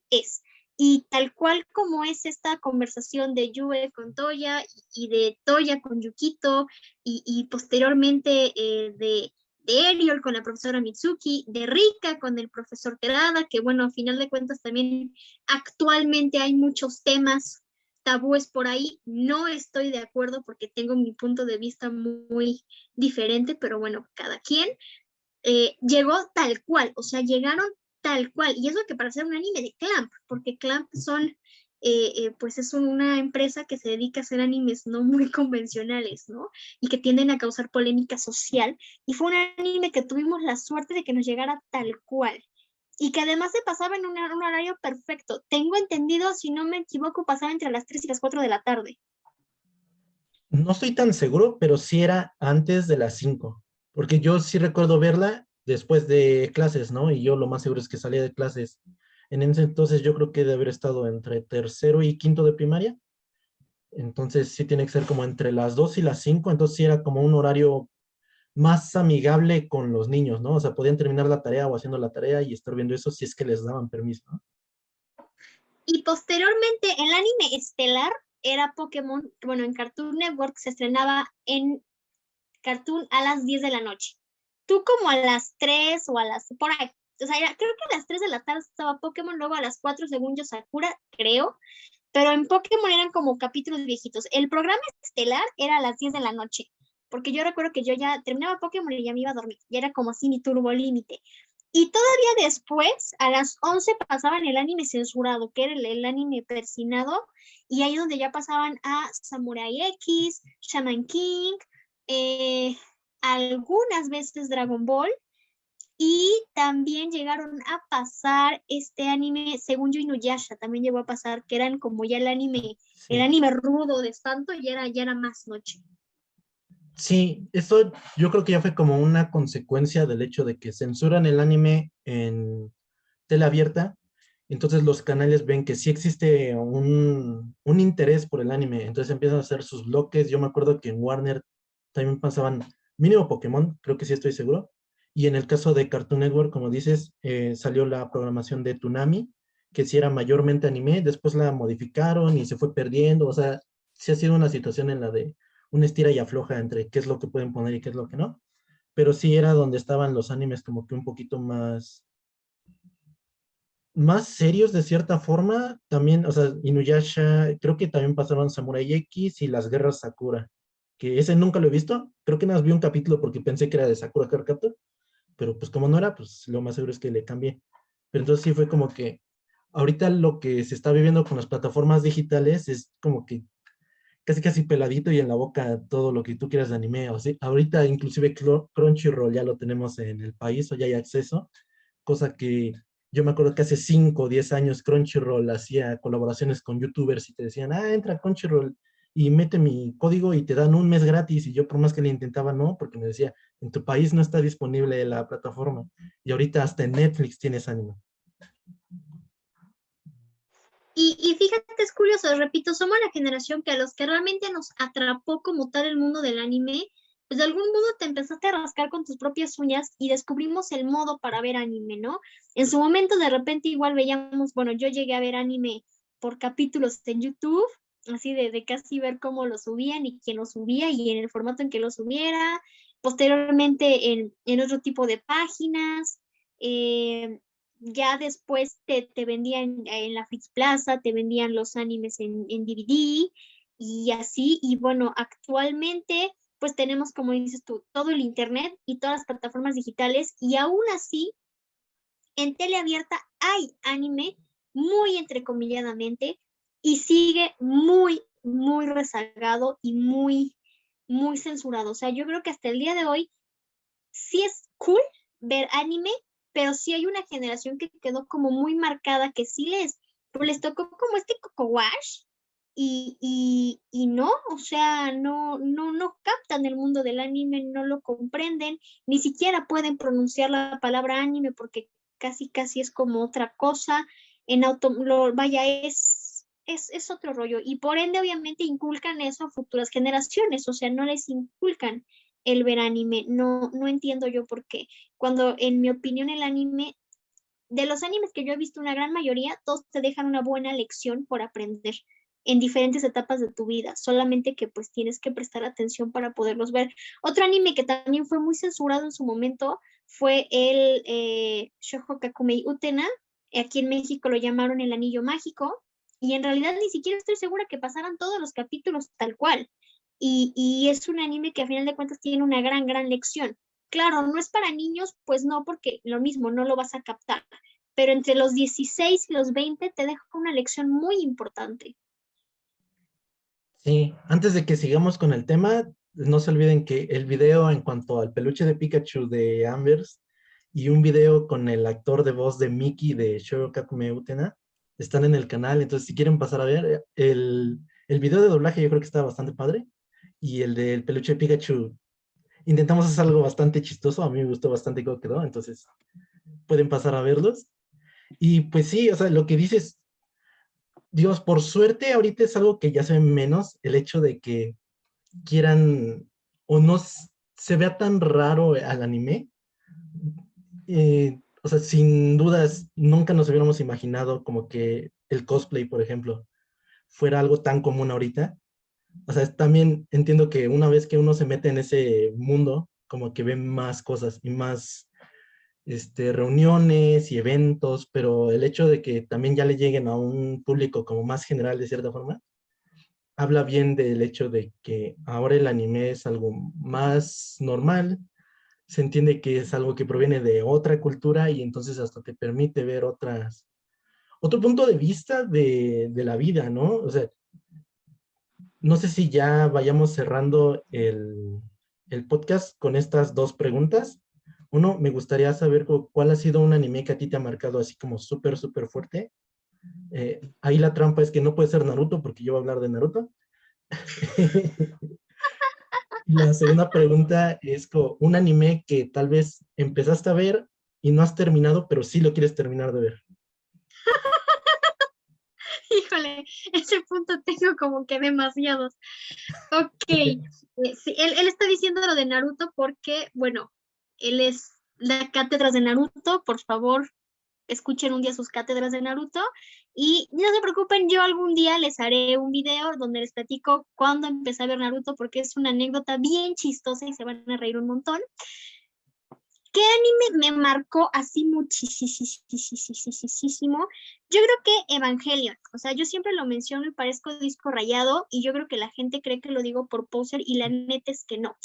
es. Y tal cual como es esta conversación de Yue con Toya y de Toya con Yukito y posteriormente de Eriol con la profesora Mitsuki, de Rika con el profesor Terada, que bueno, a final de cuentas también actualmente hay muchos temas tabúes por ahí. No estoy de acuerdo porque tengo mi punto de vista muy diferente, pero bueno, cada quien llegó tal cual, o sea, llegaron tal cual. Y eso que para hacer un anime de Clamp, porque Clamp son pues es una empresa que se dedica a hacer animes no muy convencionales, ¿no? Y que tienden a causar polémica social. Y fue un anime que tuvimos la suerte de que nos llegara tal cual. Y que además se pasaba en un horario perfecto. Tengo entendido, si no me equivoco, pasaba entre las 3 y las 4 de la tarde. No estoy tan seguro, pero sí era antes de las 5, porque yo sí recuerdo verla después de clases, ¿no? Y yo lo más seguro es que salía de clases. En ese entonces yo creo que debe haber estado entre tercero y quinto de primaria. Entonces sí tiene que ser como entre las 2 y las 5. Entonces sí era como un horario más amigable con los niños, ¿no? O sea, podían terminar la tarea o haciendo la tarea y estar viendo eso si es que les daban permiso, ¿no? Y posteriormente, el anime estelar era Pokémon, bueno, en Cartoon Network se estrenaba en Cartoon a las 10 de la noche. Tú como a las 3 o a las, por ahí, o sea, creo que a las 3 de la tarde estaba Pokémon, luego a las 4 según yo Sakura, creo, pero en Pokémon eran como capítulos viejitos. El programa estelar era a las 10 de la noche, porque yo recuerdo que yo ya terminaba Pokémon y ya me iba a dormir, ya era como así mi turbo límite. Y todavía después, a las 11 pasaban el anime censurado, que era el anime persinado, y ahí donde ya pasaban a Samurai X, Shaman King, eh, algunas veces Dragon Ball, y también llegaron a pasar este anime, según yo, Inuyasha, también llegó a pasar, que eran como ya el Sí. anime rudo de espanto, ya era más noche. Sí, esto yo creo que ya fue como una consecuencia del hecho de que censuran el anime en tela abierta, entonces los canales ven que sí existe un interés por el anime, entonces empiezan a hacer sus bloques. Yo me acuerdo que en Warner también pasaban mínimo Pokémon, creo que sí estoy seguro, y en el caso de Cartoon Network, como dices, salió la programación de Toonami, que sí era mayormente anime, después la modificaron y se fue perdiendo, o sea, sí ha sido una situación en la de una estira y afloja entre qué es lo que pueden poner y qué es lo que no, pero sí era donde estaban los animes como que un poquito más serios de cierta forma. También, o sea, Inuyasha, creo que también pasaron Samurai X y las guerras Sakura, que ese nunca lo he visto, creo que nada más vi un capítulo porque pensé que era de Sakura Card Captor, pero pues como no era, pues lo más seguro es que le cambié. Pero entonces sí fue como que ahorita lo que se está viviendo con las plataformas digitales es como que casi casi peladito y en la boca todo lo que tú quieras de anime. O sea, ahorita inclusive Crunchyroll ya lo tenemos en el país o ya hay acceso, cosa que yo me acuerdo que hace 5 o 10 años Crunchyroll hacía colaboraciones con YouTubers y te decían, entra a Crunchyroll y mete mi código y te dan un mes gratis. Y yo por más que le intentaba, no, porque me decía, en tu país no está disponible la plataforma. Y ahorita hasta en Netflix tienes anime. Y fíjate, es curioso, repito, somos la generación que a los que realmente nos atrapó como tal el mundo del anime, pues de algún modo te empezaste a rascar con tus propias uñas y descubrimos el modo para ver anime, ¿no? En su momento de repente igual veíamos, bueno, yo llegué a ver anime por capítulos en YouTube, así de casi ver cómo lo subían y quién lo subía y en el formato en que lo subiera, posteriormente en otro tipo de páginas. Ya después te vendían en la Friki Plaza, te vendían los animes en DVD y así. Y bueno, actualmente pues tenemos, como dices tú, todo el internet y todas las plataformas digitales y aún así en tele abierta hay anime muy entrecomilladamente y sigue muy, muy rezagado y muy, muy censurado. O sea, yo creo que hasta el día de hoy sí es cool ver anime, pero sí hay una generación que quedó como muy marcada, que sí pues les tocó como este coco wash y no, o sea, no captan el mundo del anime, no lo comprenden, ni siquiera pueden pronunciar la palabra anime porque casi casi es como otra cosa, vaya, es otro rollo, y por ende obviamente inculcan eso a futuras generaciones, o sea, no les inculcan el ver anime. No entiendo yo por qué. Cuando en mi opinión el anime, de los animes que yo he visto, una gran mayoría, todos te dejan una buena lección por aprender en diferentes etapas de tu vida, solamente que pues tienes que prestar atención para poderlos ver. Otro anime que también fue muy censurado en su momento fue el Shoujo Kakumei Utena, aquí en México lo llamaron El Anillo Mágico, y en realidad ni siquiera estoy segura que pasaran todos los capítulos tal cual. Y es un anime que a final de cuentas tiene una gran, gran lección. Claro, no es para niños, pues no, porque lo mismo, no lo vas a captar, pero entre los 16 y los 20 te deja una lección muy importante. Sí, antes de que sigamos con el tema, no se olviden que el video en cuanto al peluche de Pikachu de Ambers y un video con el actor de voz de Mickey de Shoujo Kakume Utena están en el canal, entonces si quieren pasar a ver, el video de doblaje yo creo que está bastante padre y el del peluche de Pikachu intentamos hacer algo bastante chistoso, a mí me gustó bastante cómo quedó, entonces pueden pasar a verlos. Y pues sí, o sea, lo que dices, Dios, por suerte ahorita es algo que ya se ve menos, el hecho de que quieran o no se vea tan raro al anime. O sea, sin dudas, nunca nos hubiéramos imaginado como que el cosplay, por ejemplo, fuera algo tan común ahorita. O sea, también entiendo que una vez que uno se mete en ese mundo, como que ve más cosas y más reuniones y eventos, pero el hecho de que también ya le lleguen a un público como más general de cierta forma, habla bien del hecho de que ahora el anime es algo más normal, se entiende que es algo que proviene de otra cultura y entonces hasta te permite ver otro punto de vista de la vida, ¿no? O sea, no sé si ya vayamos cerrando el podcast con estas dos preguntas. Uno, me gustaría saber cuál ha sido un anime que a ti te ha marcado así como súper, súper fuerte. Ahí la trampa es que no puede ser Naruto porque yo voy a hablar de Naruto. La segunda pregunta es un anime que tal vez empezaste a ver y no has terminado, pero sí lo quieres terminar de ver. Híjole, ese punto tengo como que demasiados. Ok, sí, él está diciendo lo de Naruto porque, bueno, él es la cátedra de Naruto, por favor, escuchen un día sus cátedras de Naruto y no se preocupen, yo algún día les haré un video donde les platico cuándo empecé a ver Naruto porque es una anécdota bien chistosa y se van a reír un montón. ¿Qué anime me marcó así muchísimo? Yo creo que Evangelion. O sea, yo siempre lo menciono y parezco disco rayado y yo creo que la gente cree que lo digo por poser y la neta es que no.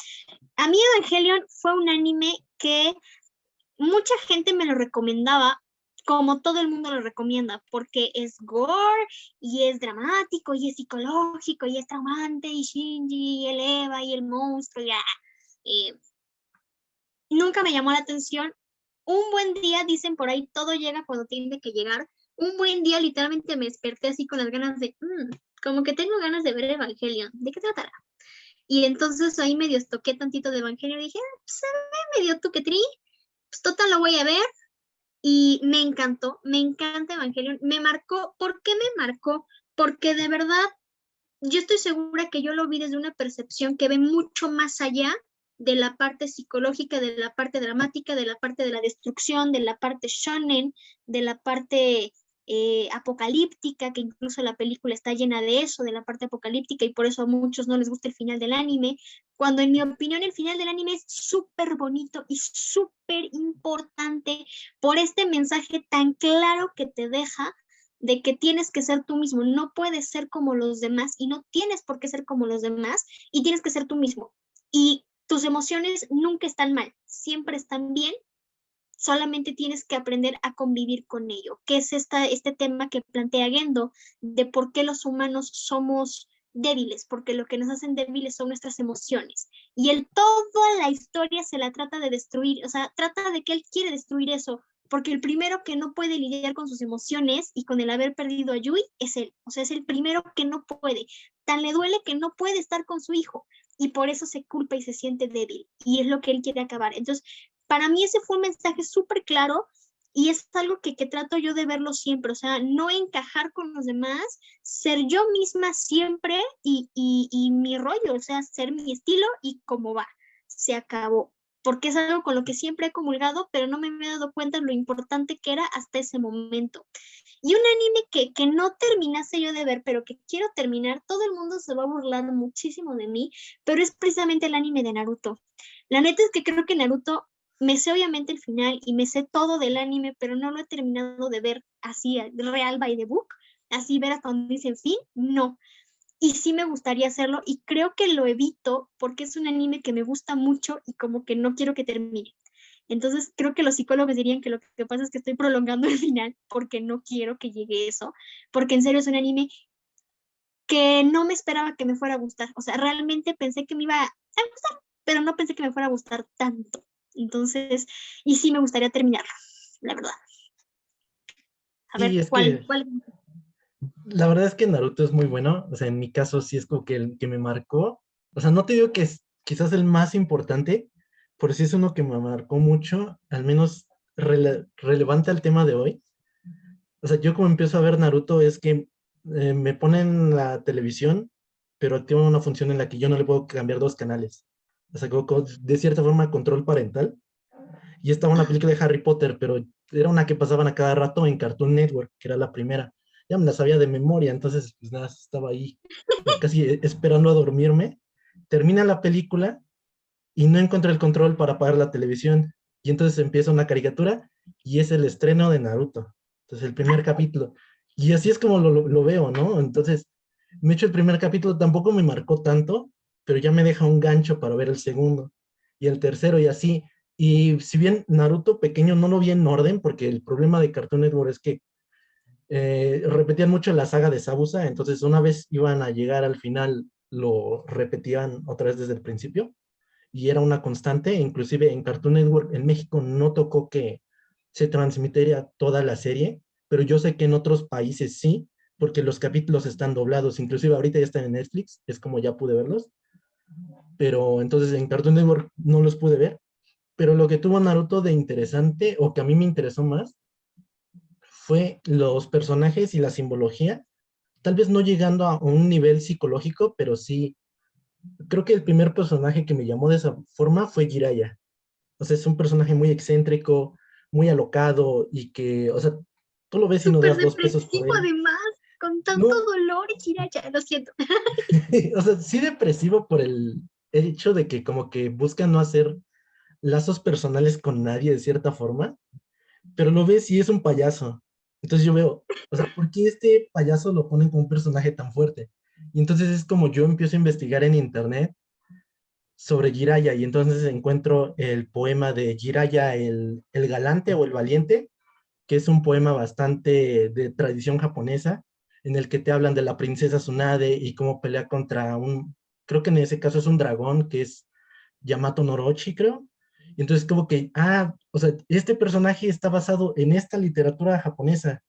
A mí Evangelion fue un anime que mucha gente me lo recomendaba como todo el mundo lo recomienda, porque es gore y es dramático y es psicológico y es traumante y Shinji y el Eva y el monstruo. Ya. Nunca me llamó la atención. Un buen día, dicen por ahí, todo llega cuando tiene que llegar. Un buen día literalmente me desperté así con las ganas de, como que tengo ganas de ver Evangelion. ¿De qué tratará? Y entonces ahí medio toqué tantito de Evangelion y dije, pues se ve medio tuquetrí, pues total lo voy a ver. Y me encanta Evangelion. Me marcó, ¿por qué me marcó? Porque de verdad, yo estoy segura que yo lo vi desde una percepción que ve mucho más allá de la parte psicológica, de la parte dramática, de la parte de la destrucción, de la parte shonen, de la parte apocalíptica, que incluso la película está llena de eso, de la parte apocalíptica, y por eso a muchos no les gusta el final del anime, cuando en mi opinión el final del anime es súper bonito y súper importante por este mensaje tan claro que te deja de que tienes que ser tú mismo, no puedes ser como los demás y no tienes por qué ser como los demás y tienes que ser tú mismo. Y tus emociones nunca están mal, siempre están bien, solamente tienes que aprender a convivir con ello, que es este tema que plantea Gendo, de por qué los humanos somos débiles, porque lo que nos hacen débiles son nuestras emociones. Y él toda la historia se la trata de destruir, o sea, trata de que él quiere destruir eso, porque el primero que no puede lidiar con sus emociones y con el haber perdido a Yui es él, o sea, es el primero que no puede, tan le duele que no puede estar con su hijo y por eso se culpa y se siente débil y es lo que él quiere acabar. Entonces, para mí ese fue un mensaje súper claro y es algo que trato yo de verlo siempre, o sea, no encajar con los demás, ser yo misma siempre y mi rollo, o sea, ser mi estilo y cómo va, se acabó, porque es algo con lo que siempre he comulgado, pero no me he dado cuenta de lo importante que era hasta ese momento. Y un anime que no terminase yo de ver, pero que quiero terminar, todo el mundo se va a burlar muchísimo de mí, pero es precisamente el anime de Naruto. La neta es que creo que Naruto me sé obviamente el final y me sé todo del anime, pero no lo he terminado de ver así, real by the book, así ver hasta donde dice en fin, no. Y sí me gustaría hacerlo y creo que lo evito porque es un anime que me gusta mucho y como que no quiero que termine. Entonces creo que los psicólogos dirían que lo que pasa es que estoy prolongando el final porque no quiero que llegue eso, porque en serio es un anime que no me esperaba que me fuera a gustar. O sea, realmente pensé que me iba a gustar, pero no pensé que me fuera a gustar tanto. Entonces, y sí me gustaría terminarlo, la verdad. A Sí, ver, es ¿cuál, que cuál? la verdad es que Naruto es muy bueno, o sea, en mi caso sí es como que el que me marcó, o sea, no te digo que es quizás el más importante, pero sí es uno que me marcó mucho, al menos relevante al tema de hoy. O sea, yo como empiezo a ver Naruto es que me ponen la televisión, pero tiene una función en la que yo no le puedo cambiar dos canales. O sea, como de cierta forma control parental. Y estaba una película de Harry Potter, pero era una que pasaban a cada rato en Cartoon Network, que era la primera. Ya me la sabía de memoria, entonces pues nada, estaba ahí casi esperando a dormirme. Termina la película y no encontré el control para apagar la televisión. Y entonces empieza una caricatura y es el estreno de Naruto. Entonces el primer capítulo. Y así es como lo veo, ¿no? Entonces, me echo el primer capítulo, tampoco me marcó tanto, pero ya me deja un gancho para ver el segundo y el tercero y así. Y si bien Naruto pequeño no lo vi en orden, porque el problema de Cartoon Network es que repetían mucho la saga de Sabusa, entonces una vez iban a llegar al final, lo repetían otra vez desde el principio y era una constante, inclusive en Cartoon Network en México no tocó que se transmitiera toda la serie, pero yo sé que en otros países sí, porque los capítulos están doblados, inclusive ahorita ya están en Netflix, es como ya pude verlos, pero entonces en Cartoon Network no los pude ver, pero lo que tuvo Naruto de interesante, o que a mí me interesó más, fue los personajes y la simbología, tal vez no llegando a un nivel psicológico, pero sí, creo que el primer personaje que me llamó de esa forma fue Jiraiya. O sea, es un personaje muy excéntrico, muy alocado y que, o sea, tú lo ves y no Súper das 2 pesos por depresivo él. además, con tanto No, dolor, Jiraiya, lo siento. o sea, sí depresivo por el hecho de que como que busca no hacer lazos personales con nadie de cierta forma, pero lo ves y es un payaso. Entonces yo veo, o sea, ¿por qué este payaso lo ponen como un personaje tan fuerte? Y entonces es como yo empiezo a investigar en internet sobre Jiraiya y entonces encuentro el poema de Jiraiya, el galante o el valiente, que es un poema bastante de tradición japonesa, en el que te hablan de la princesa Tsunade y cómo pelea contra creo que en ese caso es un dragón, que es Yamato Norochi, creo. Y entonces como que, o sea, este personaje está basado en esta literatura japonesa.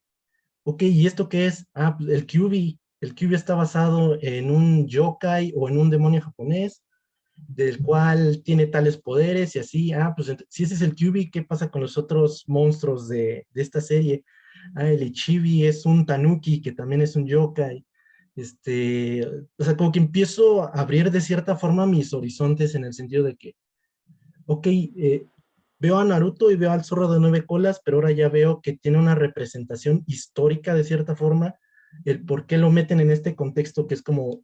Ok, ¿y esto qué es? Pues el Kyuubi. El Kyuubi está basado en un yokai o en un demonio japonés, del cual tiene tales poderes y así. Pues si ese es el Kyuubi, ¿qué pasa con los otros monstruos de esta serie? El Ichibi es un tanuki, que también es un yokai. O sea, como que empiezo a abrir de cierta forma mis horizontes en el sentido de que, ok, veo a Naruto y veo al zorro de 9 colas, pero ahora ya veo que tiene una representación histórica de cierta forma, el por qué lo meten en este contexto que es como,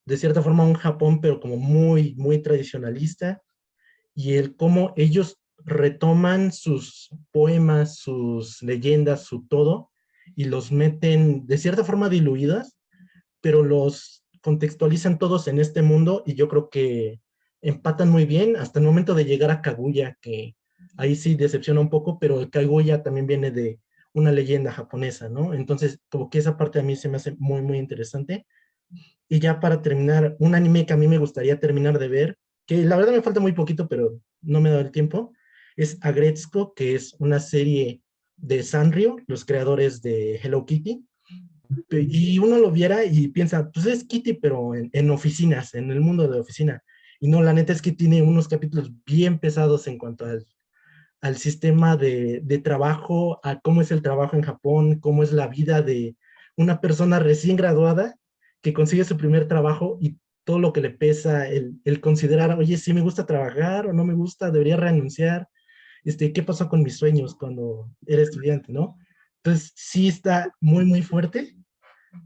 de cierta forma, un Japón, pero como muy, muy tradicionalista, y el cómo ellos retoman sus poemas, sus leyendas, su todo, y los meten de cierta forma diluidas, pero los contextualizan todos en este mundo y yo creo que empatan muy bien hasta el momento de llegar a Kaguya, que ahí sí decepciona un poco, pero Kaguya también viene de una leyenda japonesa, ¿no? Entonces, como que esa parte a mí se me hace muy, muy interesante. Y ya para terminar, un anime que a mí me gustaría terminar de ver, que la verdad me falta muy poquito, pero no me da el tiempo, es Agretsuko, que es una serie de Sanrio, los creadores de Hello Kitty. Y uno lo viera y piensa, pues es Kitty, pero en oficinas, en el mundo de oficina. Y no, la neta es que tiene unos capítulos bien pesados en cuanto al sistema de trabajo, a cómo es el trabajo en Japón, cómo es la vida de una persona recién graduada que consigue su primer trabajo y todo lo que le pesa, el considerar, oye, sí me gusta trabajar o no me gusta, debería renunciar, qué pasó con mis sueños cuando era estudiante, ¿no? Entonces, sí está muy, muy fuerte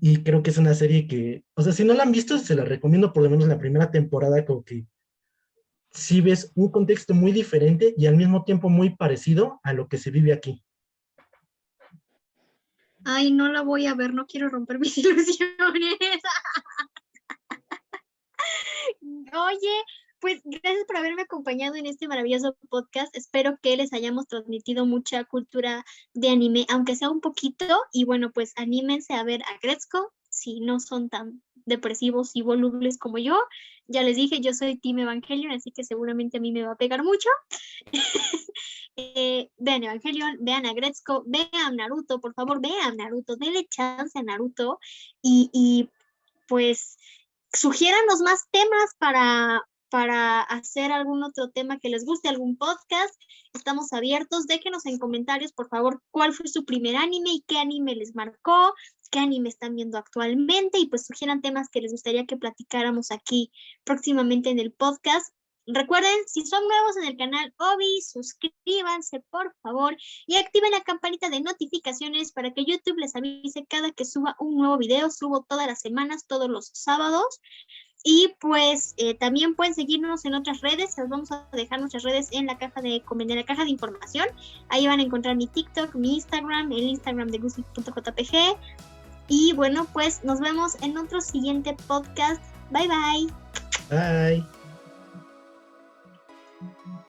y creo que es una serie que, o sea, si no la han visto, se la recomiendo por lo menos la primera temporada, como que sí ves un contexto muy diferente y al mismo tiempo muy parecido a lo que se vive aquí. Ay, no la voy a ver, no quiero romper mis ilusiones. Oye, pues gracias por haberme acompañado en este maravilloso podcast. Espero que les hayamos transmitido mucha cultura de anime, aunque sea un poquito. Y bueno, pues anímense a ver a Gretzko si no son tan depresivos y volubles como yo. Ya les dije, yo soy Team Evangelion, así que seguramente a mí me va a pegar mucho. Vean Evangelion, vean a Gretzko, vean Naruto, por favor, vean Naruto, denle chance a Naruto y pues sugiéranos más temas para hacer algún otro tema que les guste, algún podcast. Estamos abiertos. Déjenos en comentarios, por favor, cuál fue su primer anime y qué anime les marcó, qué anime están viendo actualmente y pues sugieran temas que les gustaría que platicáramos aquí próximamente en el podcast. Recuerden, si son nuevos en el canal Obi, suscríbanse por favor y activen la campanita de notificaciones para que YouTube les avise cada que suba un nuevo video. Subo todas las semanas, todos los sábados. Y pues también pueden seguirnos en otras redes. Les vamos a dejar nuestras redes en la caja de información. Ahí van a encontrar mi TikTok, mi Instagram, el Instagram de gusi.jpg. Y bueno, pues nos vemos en otro siguiente podcast. Bye bye. Bye.